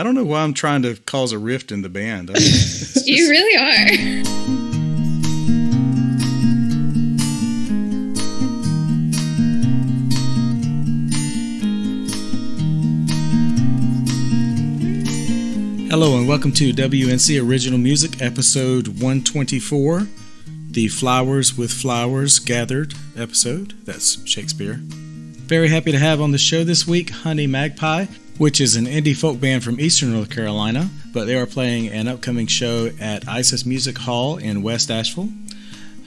I don't know why I'm trying to cause a rift in the band. You really are. Hello and welcome to WUNC Original Music, episode 124, the Flowers with Flowers Gathered episode. That's Shakespeare. Very happy to have on the show this week Honey Magpie, which is an indie folk band from Eastern North Carolina, but they are playing an upcoming show at Isis Music Hall in West Asheville.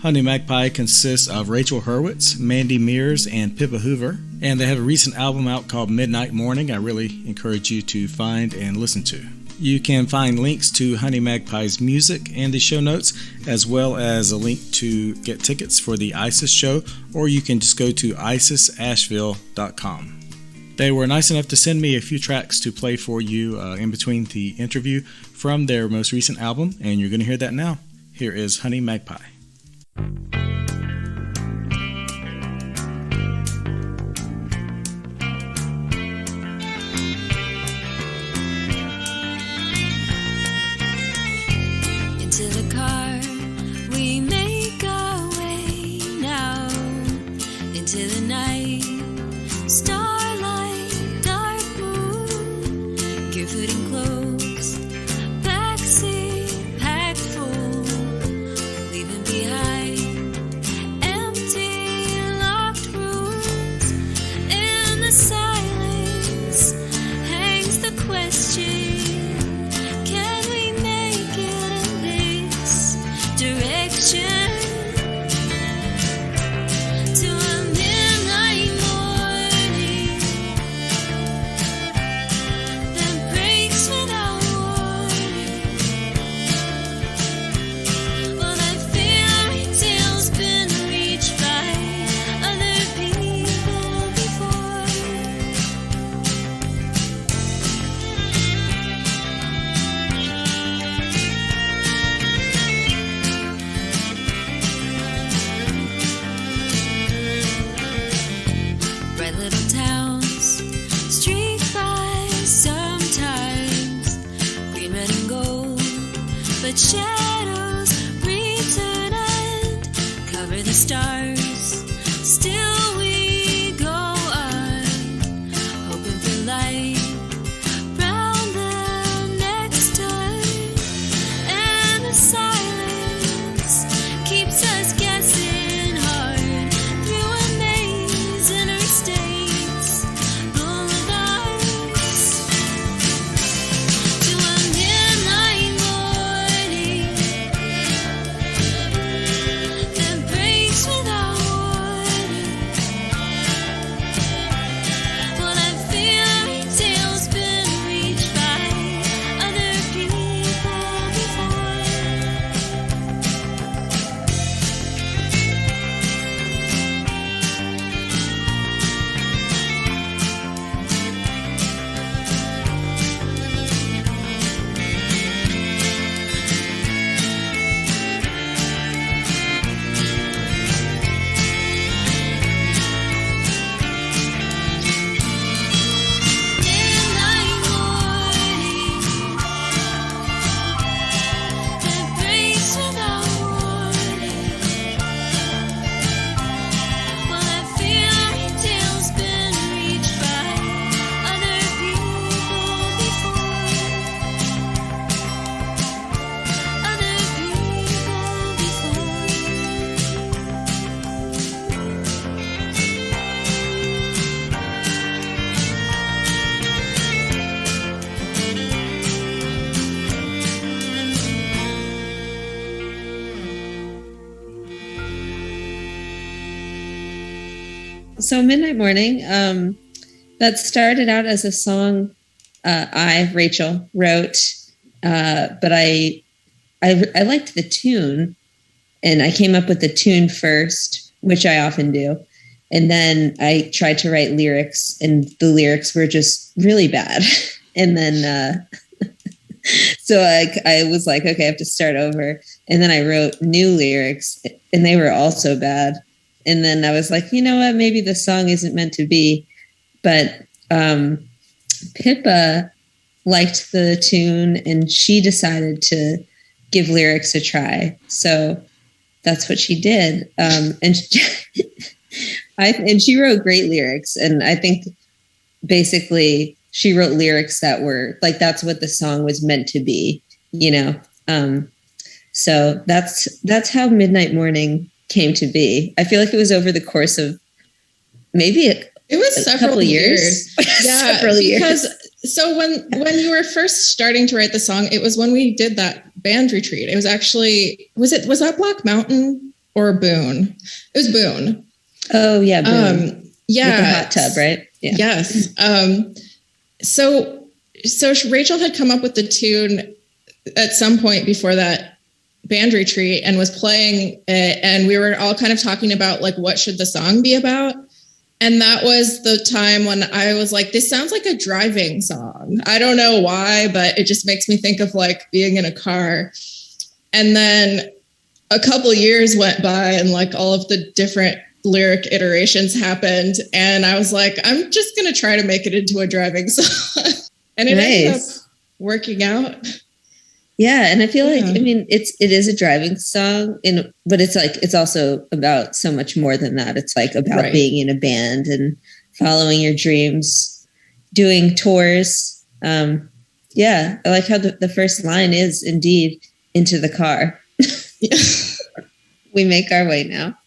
Honey Magpie consists of Rachael Hurwitz, Mandy Mears, and Pippa Hoover, and they have a recent album out called Midnight Morning I really encourage you to find and listen to. You can find links to Honey Magpie's music in the show notes, as well as a link to get tickets for the ISIS show, or you can just go to isisasheville.com. They were nice enough to send me a few tracks to play for you in between the interview from their most recent album, and you're going to hear that now. Here is Honey Magpie. So Midnight Morning, that started out as a song Rachael, wrote, but I liked the tune, and I came up with the tune first, which I often do. And then I tried to write lyrics, and the lyrics were just really bad. And then so I was like, okay, I have to start over. And then I wrote new lyrics, and they were also bad. And then I was like, you know what? Maybe the song isn't meant to be. But Pippa liked the tune, and she decided to give lyrics a try. So that's what she did. And she wrote great lyrics. And I think basically she wrote lyrics that were like, that's what the song was meant to be, you know? So that's how Midnight Morning came to be. I feel like it was over the course of maybe it was several years. Yeah, several years. So when you were first starting to write the song, it was when we did that band retreat. It was actually, was that Black Mountain or Boone? It was Boone. Oh yeah, Boone. Yeah, with the hot tub, right? Yeah. Yes. So Rachael had come up with the tune at some point before that band retreat and was playing it, and we were all kind of talking about like what should the song be about. And that was the time when I was like, this sounds like a driving song. I don't know why, but it just makes me think of like being in a car. And then a couple of years went by and like all of the different lyric iterations happened. And I was like, I'm just going to try to make it into a driving song. And it ended up working out. Yeah, and I feel like, I mean, it is a driving song, but it's like, it's also about so much more than that. It's like about being in a band and following your dreams, doing tours. Yeah, I like how the first line is indeed into the car. We make our way now.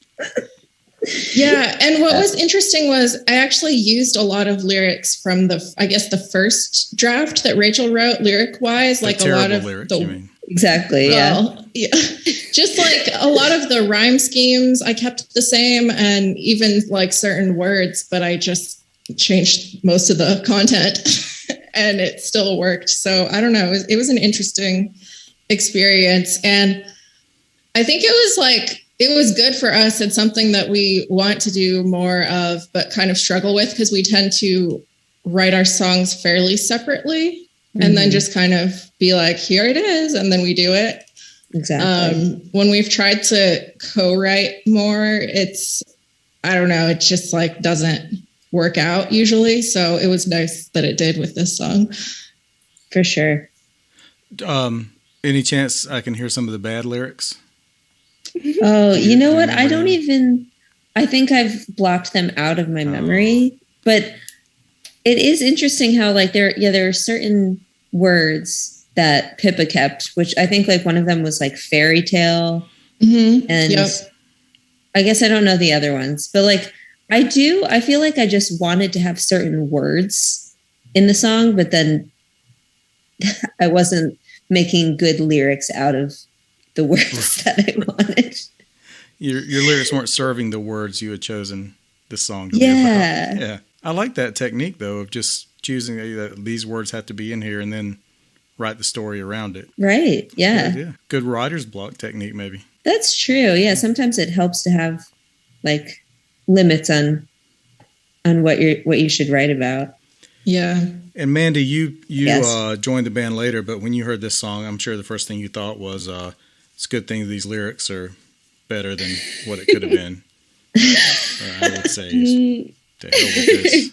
Yeah, and what was interesting was I actually used a lot of lyrics from the first draft that Rachael wrote lyric-wise, like a lot of lyrics, you mean. Exactly, yeah. Just like a lot of the rhyme schemes I kept the same, and even like certain words, but I just changed most of the content and it still worked. So I don't know, it was an interesting experience, and I think it was good for us and something that we want to do more of, but kind of struggle with because we tend to write our songs fairly separately and then just kind of be like, here it is. And then we do it. Exactly. When we've tried to co-write more, I don't know, it just like doesn't work out usually. So it was nice that it did with this song. For sure. Any chance I can hear some of the bad lyrics? Oh, you know what? I think I've blocked them out of my memory, but it is interesting how like there are certain words that Pippa kept, which I think like one of them was like fairy tale. And I guess I don't know the other ones, but like I feel like I just wanted to have certain words in the song, but then I wasn't making good lyrics out of the words that I wanted. Your lyrics weren't serving the words you had chosen the song to be about. Yeah. I like that technique though of just choosing that these words have to be in here and then write the story around it. Right. Yeah. Good writer's block technique maybe. That's true. Yeah. Sometimes it helps to have like limits on what you should write about. Yeah. And Mandy, you joined the band later, but when you heard this song, I'm sure the first thing you thought was, it's a good thing these lyrics are better than what it could have been. I would say, to hell with this.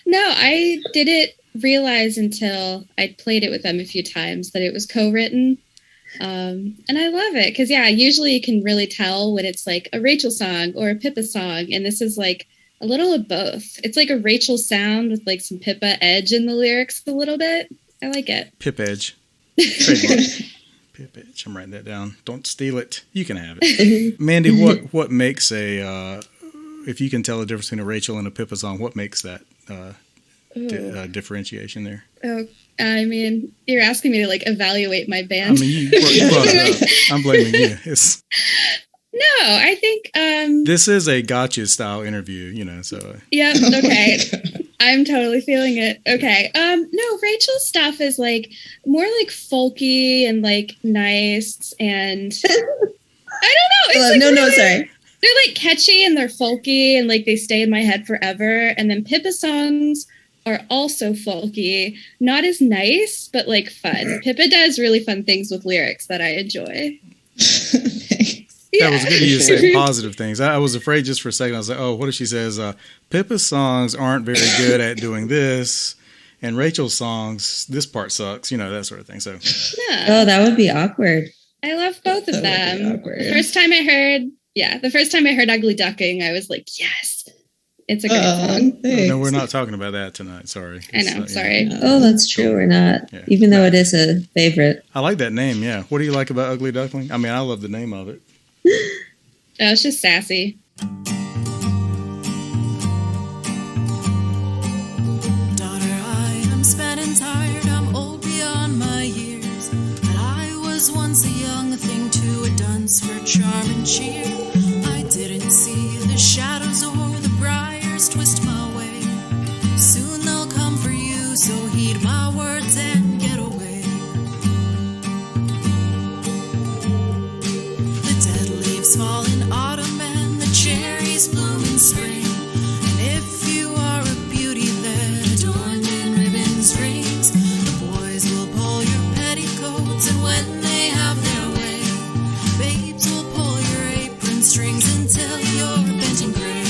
No, I didn't realize until I played it with them a few times that it was co-written. And I love it because, usually you can really tell when it's like a Rachael song or a Pippa song. And this is like a little of both. It's like a Rachael sound with like some Pippa edge in the lyrics a little bit. I like it. Pip edge. Trademark. Pip edge. I'm writing that down. Don't steal it. You can have it. Mandy, what makes if you can tell the difference between a Rachael and a Pippa song, what makes that differentiation there? Oh, I mean, you're asking me to like evaluate my band. I mean, you brought it up. I'm blaming you. No, I think this is a gotcha style interview, so. Yep. Okay. I'm totally feeling it. Okay. No, Rachel's stuff is like more like folky and like nice and I don't know. It's like sorry. They're like catchy and they're folky and like they stay in my head forever. And then Pippa songs are also folky, not as nice, but like fun. Pippa does really fun things with lyrics that I enjoy. That was good of you to say positive things. I was afraid just for a second. I was like, oh, what if she says, Pippa's songs aren't very good at doing this, And Rachel's songs, this part sucks, that sort of thing. So, Yeah. Oh, that would be awkward. I love both of them. The first time I heard Ugly Duckling, I was like, yes, it's a great song. No, we're not talking about that tonight. Sorry. I know. Sorry. Oh, that's true. We're not. Yeah. Even though it is a favorite. I like that name. Yeah. What do you like about Ugly Duckling? I mean, I love the name of it. Oh, it's just sassy. Spent and tired, I'm old beyond my years. But I was once a young thing to a dunce for charm and cheer. I didn't see the shadows or the briars twist my way. Soon they'll come for you, so heed my words and get away. The dead leaves fall in autumn and the cherries bloom in spring. And if you are a beauty that adorned rings, the boys will pull your petticoats, and when they have their way, babes will pull your apron strings until you're bent and gray.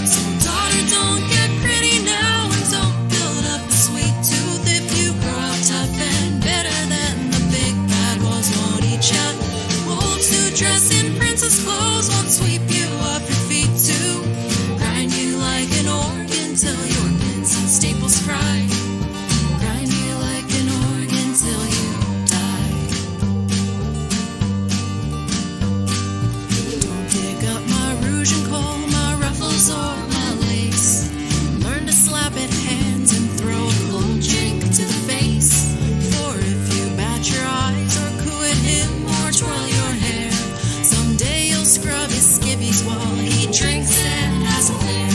So daughter, don't get pretty now, and don't build up a sweet tooth. If you grow up tough and better, then the big bad walls won't eat ya. Wolves who dress in princess clothes won't sweep you off your feet too. Grind you like an organ till your pins and staples cry. Grind you like an organ till you die. Don't dig up my rouge and kohl, my ruffles or my lace. Learn to slap at hands and throw a cold drink to the face. For if you bat your eyes or coo at him or twirl your hair, someday you'll scrub his skivvies while he drinks and has affairs.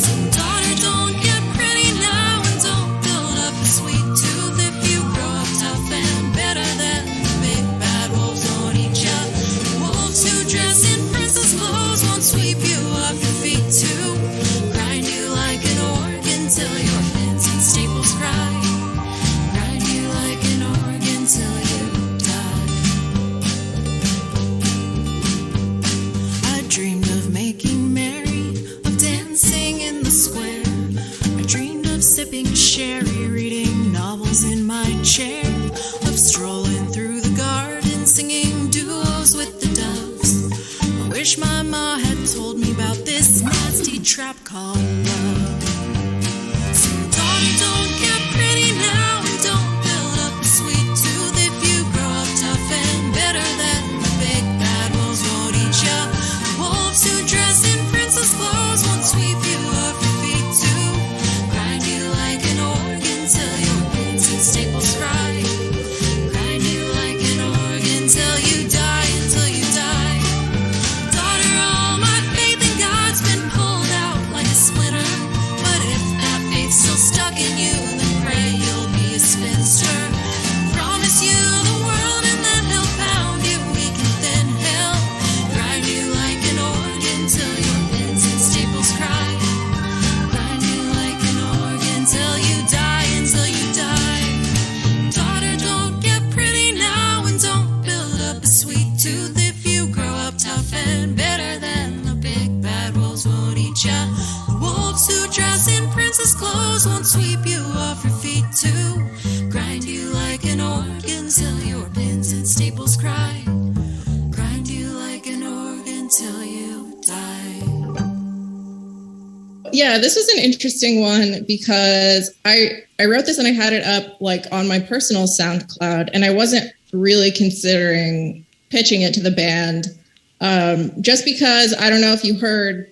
So daughter, don't get pretty now, and don't build up a sweet tooth. If you grow up tough and better, then the big bad wolves won't eat ya. Wolves who dress in princess clothes won't sweep you off your feet too. Grind you like an organ till your pins and staples cry. Grind you like an organ till you die. I dreamed of making merry, of dancing in the square. I dreamed of sipping sherry, reading novels in my chair, of strolling through the garden, singing duos with the doves. I wish my ma had told me about this nasty trap called love. So daughter, don't get pretty now, and don't build up a sweet tooth. If you grow up tough and better, then the big bad wolves won't eat ya. Wolves who dress in princess clothes won't sweep you off your feet too. Grind you like an organ till your pins and staples cry. Grind you like an organ till you die, until you die. Daughter, all my faith in God's been pulled out like a splinter. But if that faith's still stuck in you, then pray you'll be a spinster. Promise you the world, and then he'll pound you weak and thin. He'll grind you like an organ till your pins and staples cry. Grind you like an organ till you die, until you die. Daughter, don't get pretty now, and don't build up a sweet tooth. If you grow up tough and better, then the big bad wolves won't eat ya. The wolves who dress in princess clothes won't sweep you off your feet too. Grind you like an organ till your pins and staples cry. Grind you like an organ till you die. Yeah, this was an interesting one because I wrote this and I had it up like on my personal SoundCloud, and I wasn't really considering pitching it to the band, just because I don't know if you heard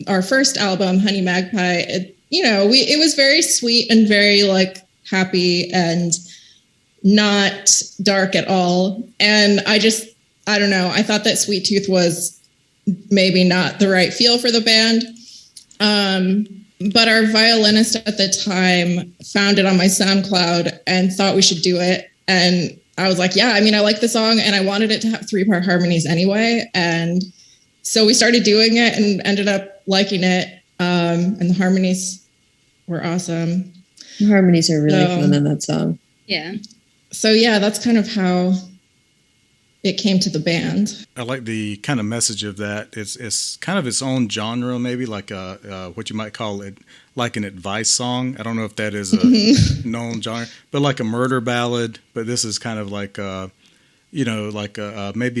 our first album, Honey Magpie. It was very sweet and very like happy and not dark at all. And I don't know. I thought that Sweet Tooth was maybe not the right feel for the band. But our violinist at the time found it on my SoundCloud and thought we should do it. And I was like, yeah, I mean, I like the song and I wanted it to have 3-part harmonies anyway. And so we started doing it and ended up liking it. And the harmonies were awesome. The harmonies are really fun in that song. Yeah. So yeah, that's kind of how it came to the band. I like the kind of message of that. It's kind of its own genre, maybe like what you might call it, like an advice song. I don't know if that is a known genre, but like a murder ballad. But this is kind of like maybe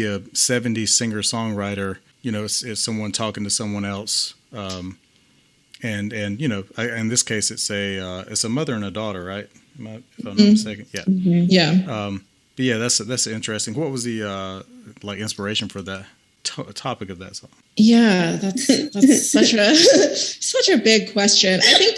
a 70s singer-songwriter. It's someone talking to someone else. And in this case, it's a mother and a daughter, right? If I'm not mistaken. Yeah. Mm-hmm. Yeah. But yeah, that's interesting. What was the inspiration for that topic of that song? Yeah, that's such a big question. I think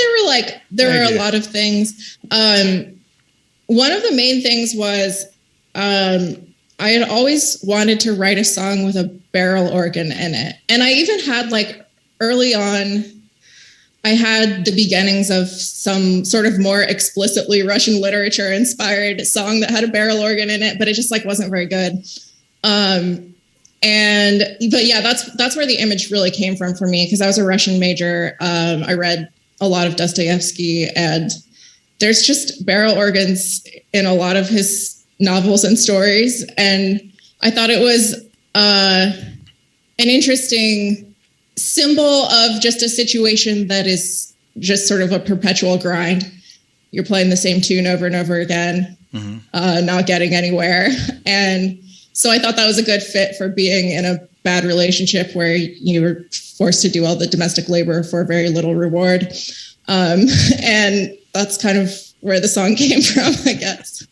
there were a lot of things. One of the main things was I had always wanted to write a song with a barrel organ in it, and I even had early on, I had the beginnings of some sort of more explicitly Russian literature inspired song that had a barrel organ in it, but it just wasn't very good. But yeah, that's where the image really came from for me, because I was a Russian major. I read a lot of Dostoevsky, and there's just barrel organs in a lot of his novels and stories. And I thought it was an interesting symbol of just a situation that is just sort of a perpetual grind. You're playing the same tune over and over again, not getting anywhere. And so I thought that was a good fit for being in a bad relationship where you were forced to do all the domestic labor for very little reward. And that's kind of where the song came from, I guess.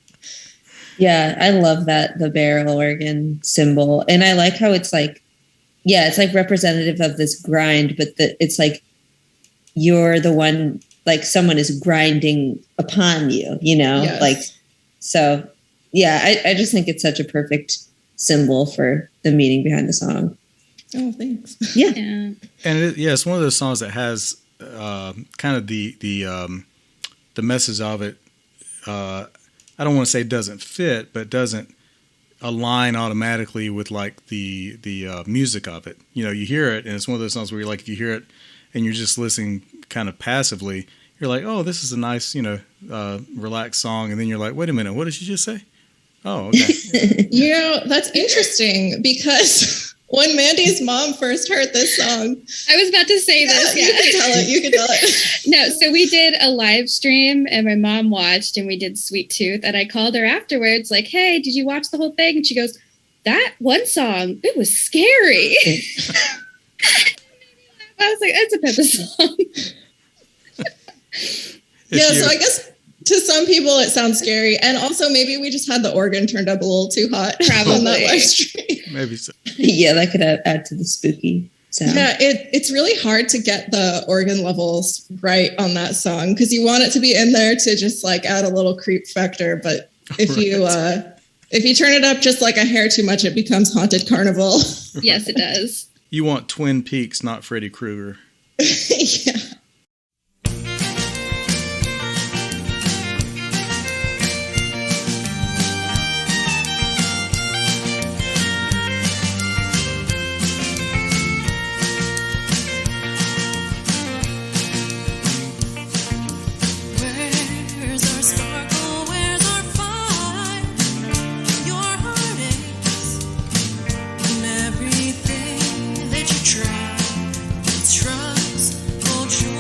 Yeah, I love that, the barrel organ symbol. And I like how it's it's representative of this grind, but it's you're the one, someone is grinding upon you, Yes. So yeah, I just think it's such a perfect symbol for the meaning behind the song. Oh, thanks. Yeah. And it's one of those songs that has kind of the message of it. I don't want to say doesn't fit, but doesn't align automatically with the music of it. You hear it, and it's one of those songs where if you hear it and you're just listening kind of passively, you're like, oh, this is a nice, relaxed song. And then you're like, wait a minute, what did she just say? Oh, okay. That's interesting, because when Mandy's mom first heard this song, I was about to say this. Yeah. You can tell it. No, so we did a live stream and my mom watched, and we did Sweet Tooth, and I called her afterwards hey, did you watch the whole thing? And she goes, that one song, it was scary. I was like, that's a Pippa song. So I guess to some people it sounds scary, and also maybe we just had the organ turned up a little too hot on that live stream. Maybe so. Yeah, that could add to the spooky sound. Yeah, it's really hard to get the organ levels right on that song, because you want it to be in there to just add a little creep factor, but if you turn it up just a hair too much, it becomes Haunted Carnival. Yes, it does. You want Twin Peaks, not Freddy Krueger. Yeah. Trust, control.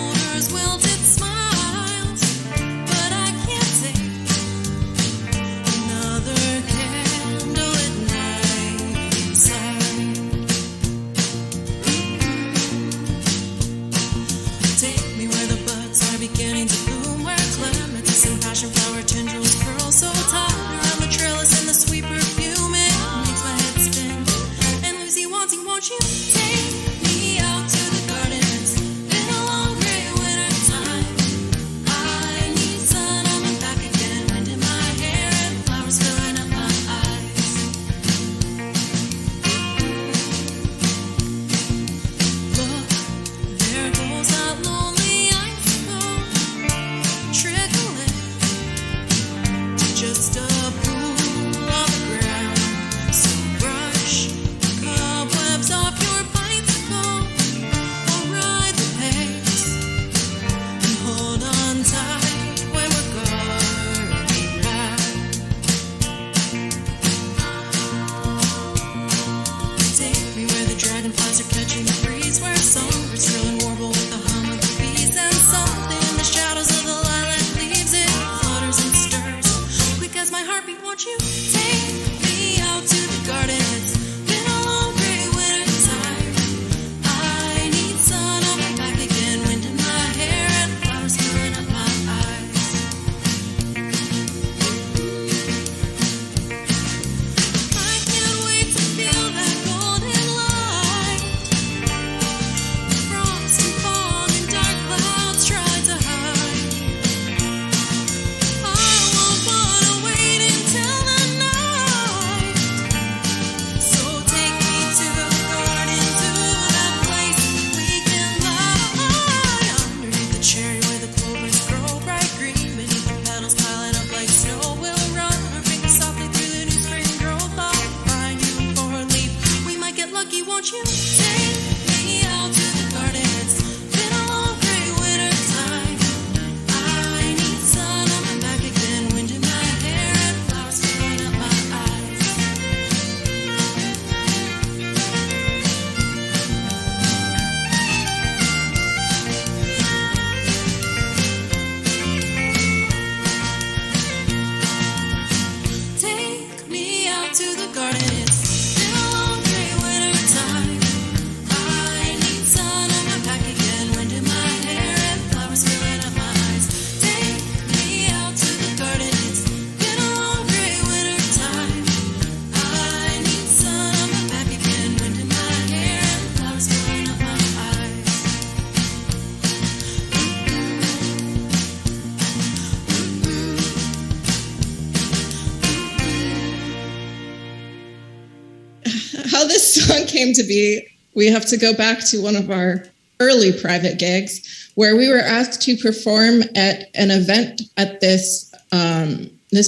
this song came to be, we have to go back to one of our early private gigs where we were asked to perform at an event at this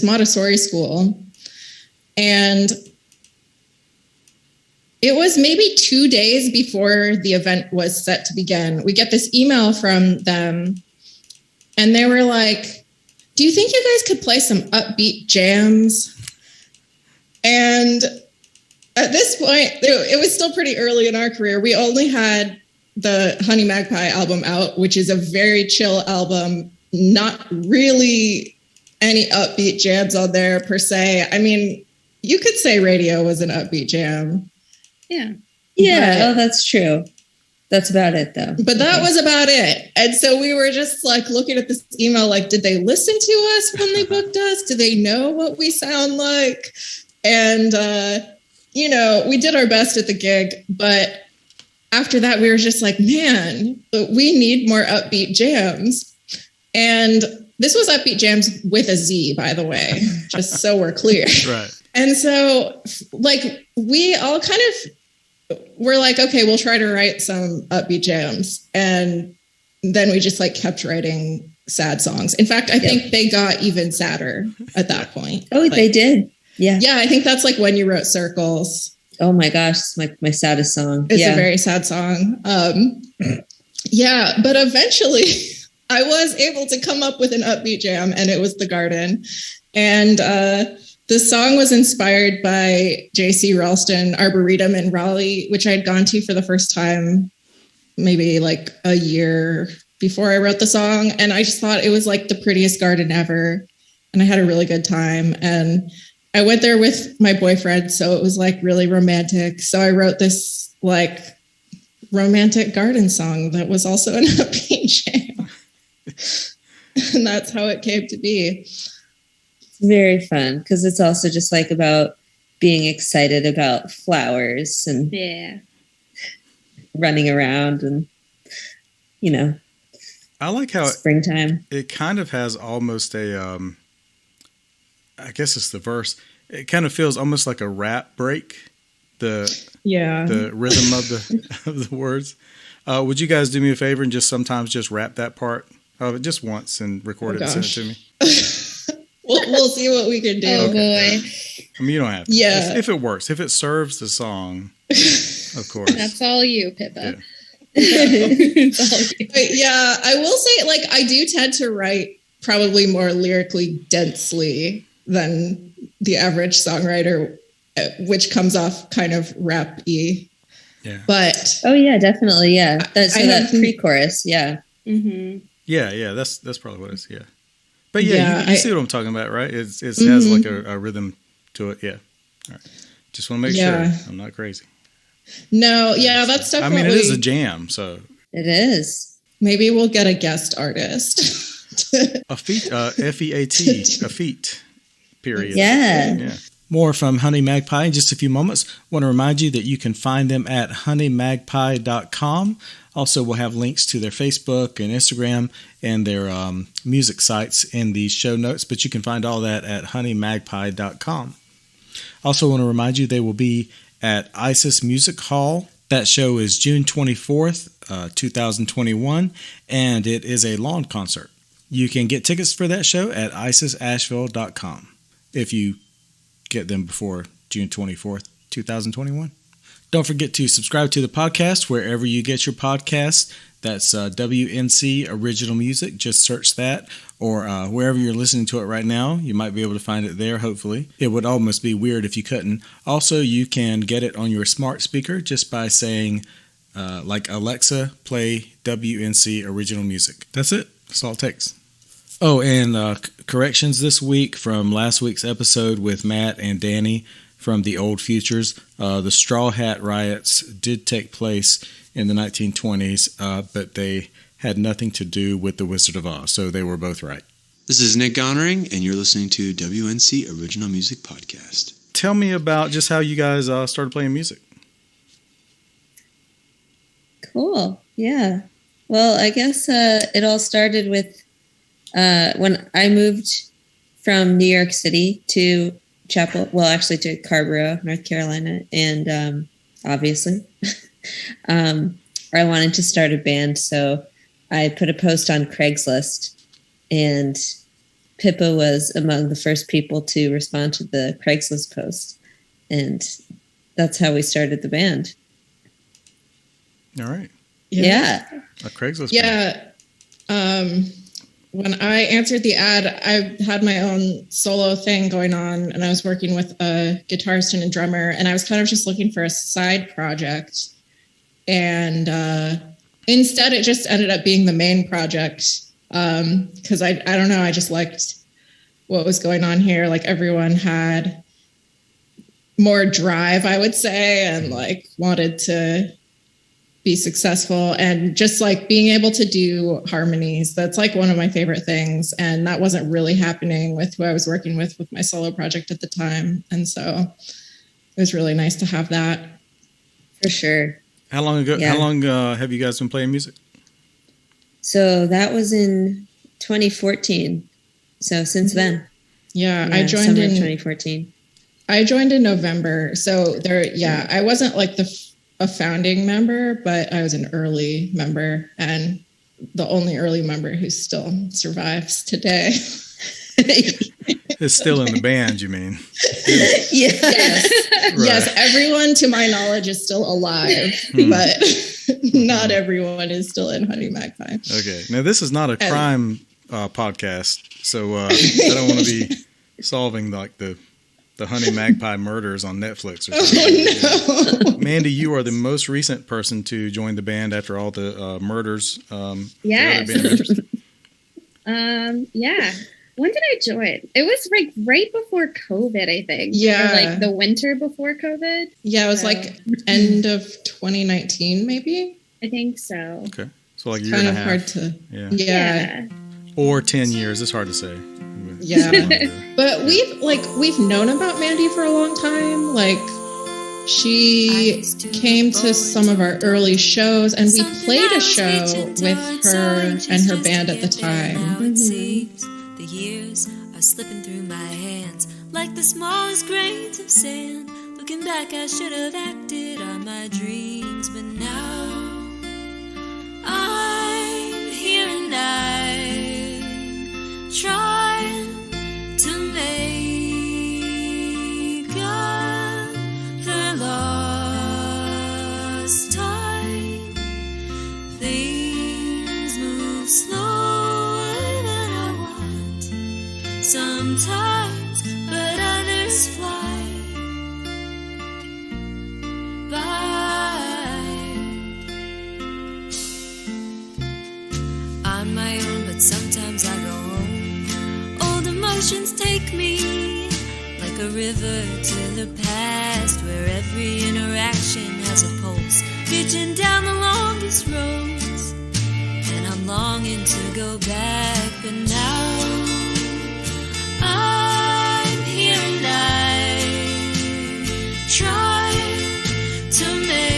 Montessori school. And it was maybe 2 days before the event was set to begin. We get this email from them, and they were like, do you think you guys could play some upbeat jams? And at this point, it was still pretty early in our career. We only had the Honey Magpie album out, which is a very chill album, not really any upbeat jams on there per se. I mean, you could say Radio was an upbeat jam. Yeah. Yeah. That's true. That's about it, though. But that was about it. And so we were just like looking at this email, like, did they listen to us when they booked us? Do they know what we sound like? And, we did our best at the gig. But after that, we were just like, man, we need more upbeat jams. And this was Upbeat Jams with a Z, by the way, just so we're clear. Right. And so, like, we all kind of were like, okay, we'll try to write some upbeat jams. And then we just, like, kept writing sad songs. In fact, I think they got even sadder at that point. Oh, like, they did. Yeah. Yeah, I think that's, like, when you wrote Circles. Oh, my gosh. It's my saddest song. It's a very sad song. Yeah, but eventually I was able to come up with an upbeat jam, and it was The Garden. And the song was inspired by J.C. Ralston Arboretum in Raleigh, which I had gone to for the first time maybe like a year before I wrote the song. And I just thought it was like the prettiest garden ever. And I had a really good time. And I went there with my boyfriend, so it was like really romantic. So I wrote this like romantic garden song that was also an upbeat jam. And that's how it came to be. It's very fun because it's also just like about being excited about flowers and running around and, you know, I like how springtime. It kind of has almost a, I guess it's the verse. It kind of feels almost like a rap break. The rhythm of the words. Would you guys do me a favor and just sometimes just rap that part of it just once and record it and send it to me? We'll see what we can do. Oh boy! I mean, you don't have to. Yeah, if it works, if it serves the song, of course. That's all you, Pippa. But yeah, I will say, like, I do tend to write probably more lyrically densely than the average songwriter, which comes off kind of rap-y. Yeah. But oh yeah, definitely, yeah. That pre-chorus, yeah. Mm-hmm. Yeah, that's probably what it is. Yeah. But you see what I'm talking about, right? It has like a rhythm to it. Yeah. All right. Just want to make sure I'm not crazy. No, yeah, that's definitely. I mean, it is a jam, so. It is. Maybe we'll get a guest artist. A feat, F-E-A-T, a feat, period. Yeah. More from Honey Magpie in just a few moments. Want to remind you that you can find them at honeymagpie.com. Also, we'll have links to their Facebook and Instagram and their music sites in the show notes, but you can find all that at honeymagpie.com. Also, want to remind you they will be at ISIS Music Hall. That show is June 24th, 2021, and it is a lawn concert. You can get tickets for that show at isisasheville.com if you get them before June 24th, 2021. Don't forget to subscribe to the podcast wherever you get your podcasts. That's WNC Original Music. Just search that, or wherever you're listening to it right now. You might be able to find it there, hopefully. It would almost be weird if you couldn't. Also, you can get it on your smart speaker just by saying, like, Alexa, play WNC Original Music. That's it. That's all it takes. Oh, and corrections this week from last week's episode with Matt and Danny from the Old Futures. The Straw Hat Riots did take place in the 1920s, but they had nothing to do with the Wizard of Oz, so they were both right. This is Nick Gonering, and you're listening to WNC Original Music Podcast. Tell me about just how you guys started playing music. Cool. Yeah. Well, I guess it all started with when I moved from New York City to to Carborough, North Carolina. And obviously. Or I wanted to start a band. So I put a post on Craigslist, and Pippa was among the first people to respond to the Craigslist post. And that's how we started the band. All right. Yeah. A Craigslist. Yeah. When I answered the ad, I had my own solo thing going on, and I was working with a guitarist and a drummer, and I was kind of just looking for a side project. And instead, it just ended up being the main project because I don't know, I just liked what was going on here. Like, everyone had more drive, I would say, and like wanted to be successful, and just like being able to do harmonies. That's like one of my favorite things. And that wasn't really happening with who I was working with my solo project at the time. And so it was really nice to have that. For sure. How long ago? Yeah. How long have you guys been playing music? So that was in 2014. So since then. Yeah, I joined summer in 2014. I joined in November. So I wasn't like a founding member, but I was an early member, and the only early member who still survives today. It's still in the band, you mean? Yes. Right. Yes, everyone to my knowledge is still alive, but not everyone is still in Honey Magpie. Okay. Now, this is not a crime podcast, so I don't want to be solving like the Honey Magpie murders on Netflix or something. Oh, no. Mandy, you are the most recent person to join the band after all the murders. Yes. The other band members. Yeah. When did I join? It was like right before COVID, I think. Yeah. Or like the winter before COVID. Yeah, it was like end of 2019, maybe. I think so. Okay. So like a It's year kind and a of half. hard to. Yeah. Yeah. Or 10 years. It's hard to say. Yeah. But we've known about Mandy for a long time. Like, she came to some of our early shows, and we played a show with her and her band at the time. Mm-hmm. The years are slipping through my hands like the smallest grains of sand. Looking back, I should have acted on my dreams, but now I'm here and I'm trying to make up for lost time. Things move slower than I want sometimes, but others fly by. On my own, but sometimes I go home. Old emotions take me like a river to the past, where every interaction has a pulse, reaching down the longest roads. And I'm longing to go back, but now I'm here and I'm trying to make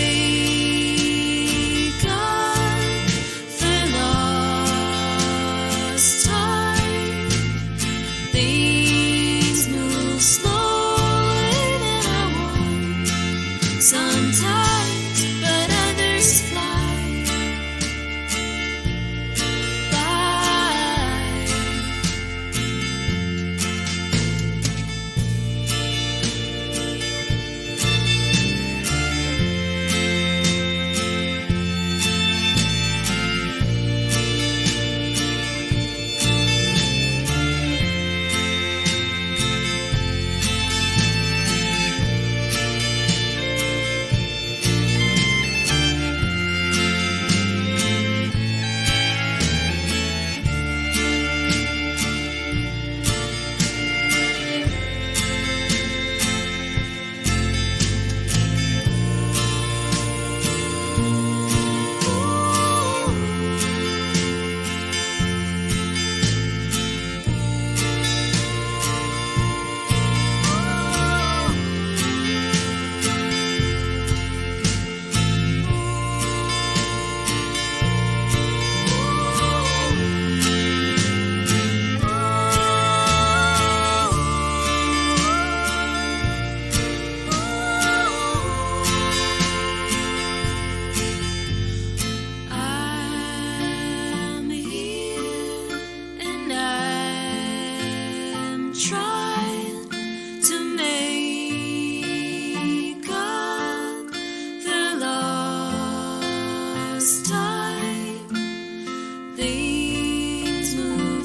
up for lost time. Things move slower than I want sometimes, but others fly by.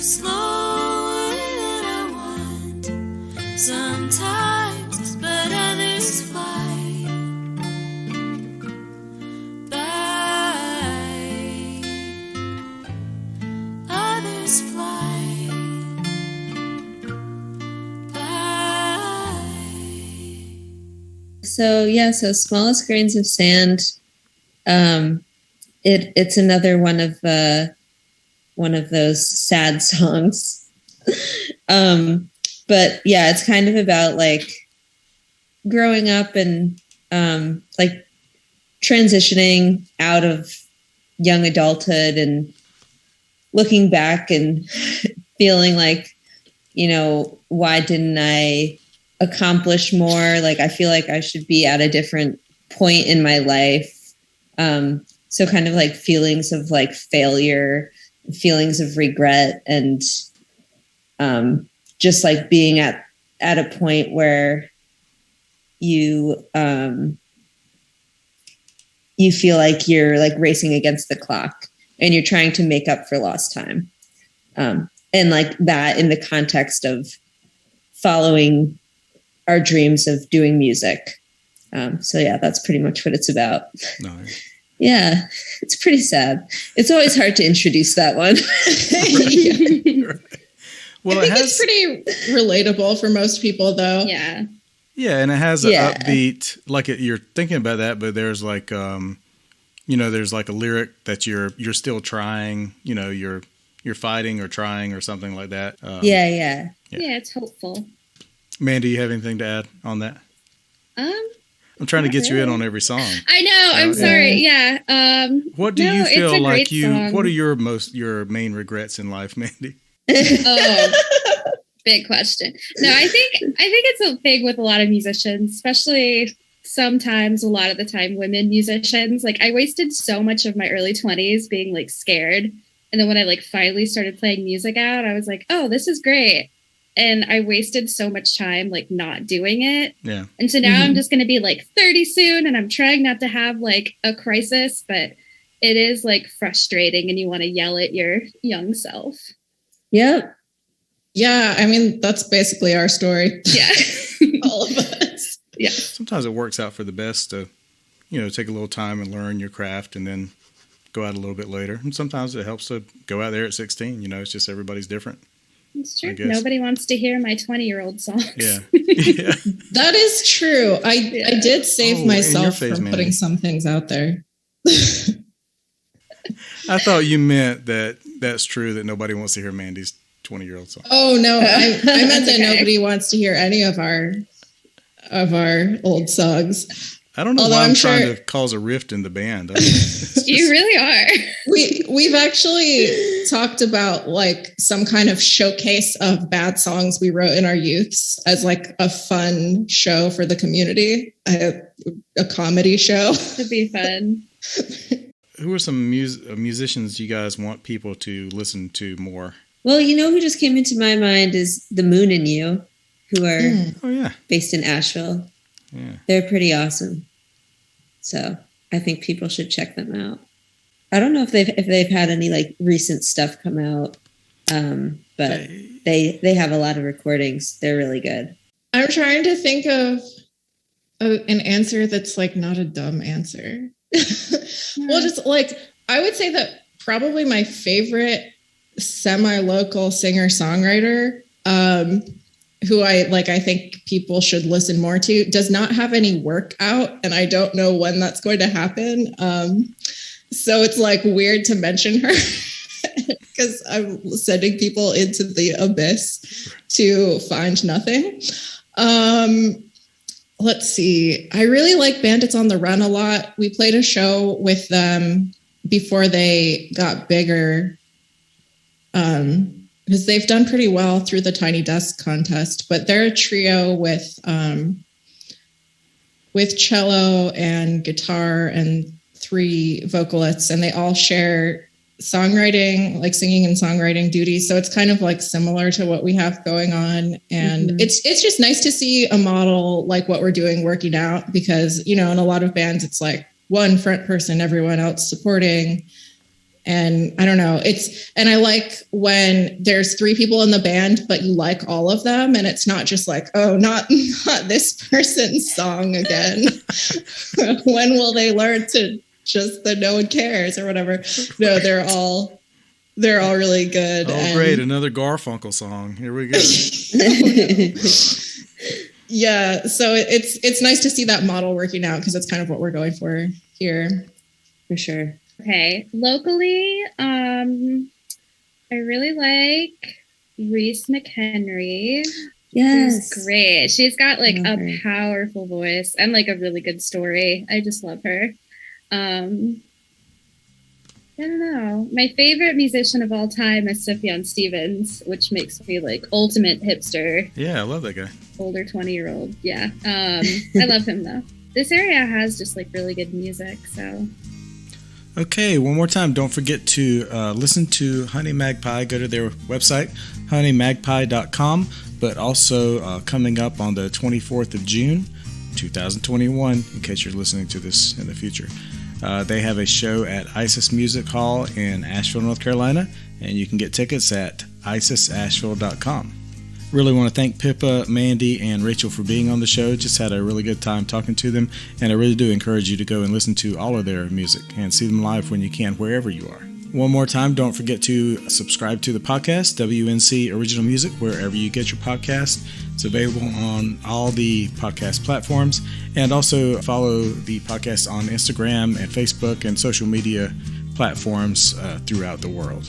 slower than I want sometimes, but others fly by. Others fly by. So Smallest Grains of Sand. It's another one of those sad songs. But yeah, it's kind of about like growing up and like transitioning out of young adulthood and looking back and feeling like, you know, why didn't I accomplish more? Like, I feel like I should be at a different point in my life. So kind of like feelings of like failure, feelings of regret, and just like being at a point where you feel like you're like racing against the clock and you're trying to make up for lost time. And like that in the context of following our dreams of doing music. So yeah, that's pretty much what it's about. Nice. Yeah, it's pretty sad. It's always hard to introduce that one. Right. Well, I think it's pretty relatable for most people, though. Yeah. Yeah, and it has an upbeat, like you're thinking about that, but there's like, there's like a lyric that you're still trying, you know, you're fighting or trying or something like that. Yeah, it's hopeful. Mandy, you have anything to add on that? I'm trying to get you in on every song. I know. I'm sorry. Yeah. What do you feel like what are your main regrets in life, Mandy? Oh, big question. No, I think it's a big with a lot of musicians, especially sometimes a lot of the time women musicians. Like I wasted so much of my early 20s being like scared. And then when I like finally started playing music out, I was like, oh, this is great. And I wasted so much time like not doing it. Yeah. And so now I'm just going to be like 30 soon, and I'm trying not to have like a crisis, but it is like frustrating and you want to yell at your young self. Yep. Yeah, I mean, that's basically our story. Yeah. All of us. Yeah. Sometimes it works out for the best to, you know, take a little time and learn your craft and then go out a little bit later. And sometimes it helps to go out there at 16. You know, it's just everybody's different. It's true. Nobody wants to hear my 20-year-old songs. Yeah. Yeah. That is true. I did save myself from putting some things out there. I thought you meant that's true, that nobody wants to hear Mandy's 20-year-old song. Oh, no. I meant that nobody wants to hear any of our old songs. I don't know why I'm trying to cause a rift in the band. You really are. We've actually talked about like some kind of showcase of bad songs we wrote in our youths as like a fun show for the community, a comedy show. It'd be fun. Who are some musicians you guys want people to listen to more? Well, you know who just came into my mind is The Moon and You, who are based in Asheville. Yeah. They're pretty awesome. So I think people should check them out. I don't know if they've had any like recent stuff come out, but they have a lot of recordings. They're really good. I'm trying to think of an answer that's like not a dumb answer. Well, just like I would say that probably my favorite semi-local singer-songwriter, who I think people should listen more to, does not have any work out, and I don't know when that's going to happen. So it's like weird to mention her because I'm sending people into the abyss to find nothing. Let's see. I really like Bandits on the Run a lot. We played a show with them before they got bigger. Because they've done pretty well through the Tiny Desk contest, but they're a trio with cello and guitar and 3 vocalists, and they all share songwriting, like singing and songwriting duties. So it's kind of like similar to what we have going on. And it's just nice to see a model like what we're doing working out, because, you know, in a lot of bands, it's like one front person, everyone else supporting. And I don't know, and I like when there's 3 people in the band, but you like all of them. And it's not just like, oh, not this person's song again. When will they learn to just that no one cares or whatever? No, they're all really good. Oh, great. Another Garfunkel song. Here we go. Yeah. So it's nice to see that model working out, because that's kind of what we're going for here. For sure. Okay. Locally, I really like Reese McHenry. Yes. She's great. She's got like a powerful voice and like a really good story. I just love her. I don't know. My favorite musician of all time is Sufjan Stevens, which makes me like ultimate hipster. Yeah, I love that guy. Older 20-year-old. Yeah. I love him though. This area has just like really good music, so. Okay, one more time, don't forget to listen to Honey Magpie. Go to their website, honeymagpie.com, but also coming up on the 24th of June, 2021, in case you're listening to this in the future. They have a show at Isis Music Hall in Asheville, North Carolina, and you can get tickets at isisasheville.com. Really want to thank Pippa, Mandy, and Rachael for being on the show. Just had a really good time talking to them, and I really do encourage you to go and listen to all of their music and see them live when you can, wherever you are. One more time, don't forget to subscribe to the podcast, WNC Original Music, wherever you get your podcast. It's available on all the podcast platforms, and also follow the podcast on Instagram and Facebook and social media platforms throughout the world.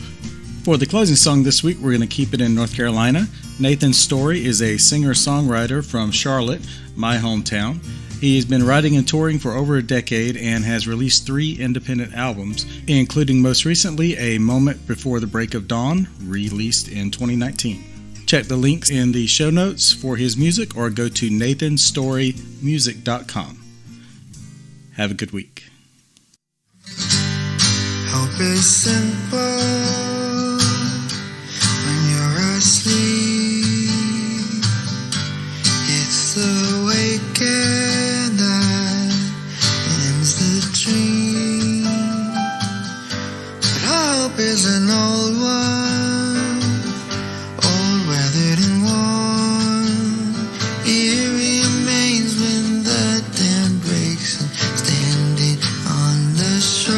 For the closing song this week, we're going to keep it in North Carolina. Nathan Storey is a singer-songwriter from Charlotte, my hometown. He's been writing and touring for over a decade and has released 3 independent albums, including most recently A Moment Before the Break of Dawn, released in 2019. Check the links in the show notes for his music or go to nathanstoreymusic.com. Have a good week. Hope is simple when you're asleep. It's the waking that ends the dream. But hope is an old one, old weathered and worn. It remains when the dam breaks and standing on the shore.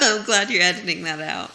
I'm glad you're editing that out.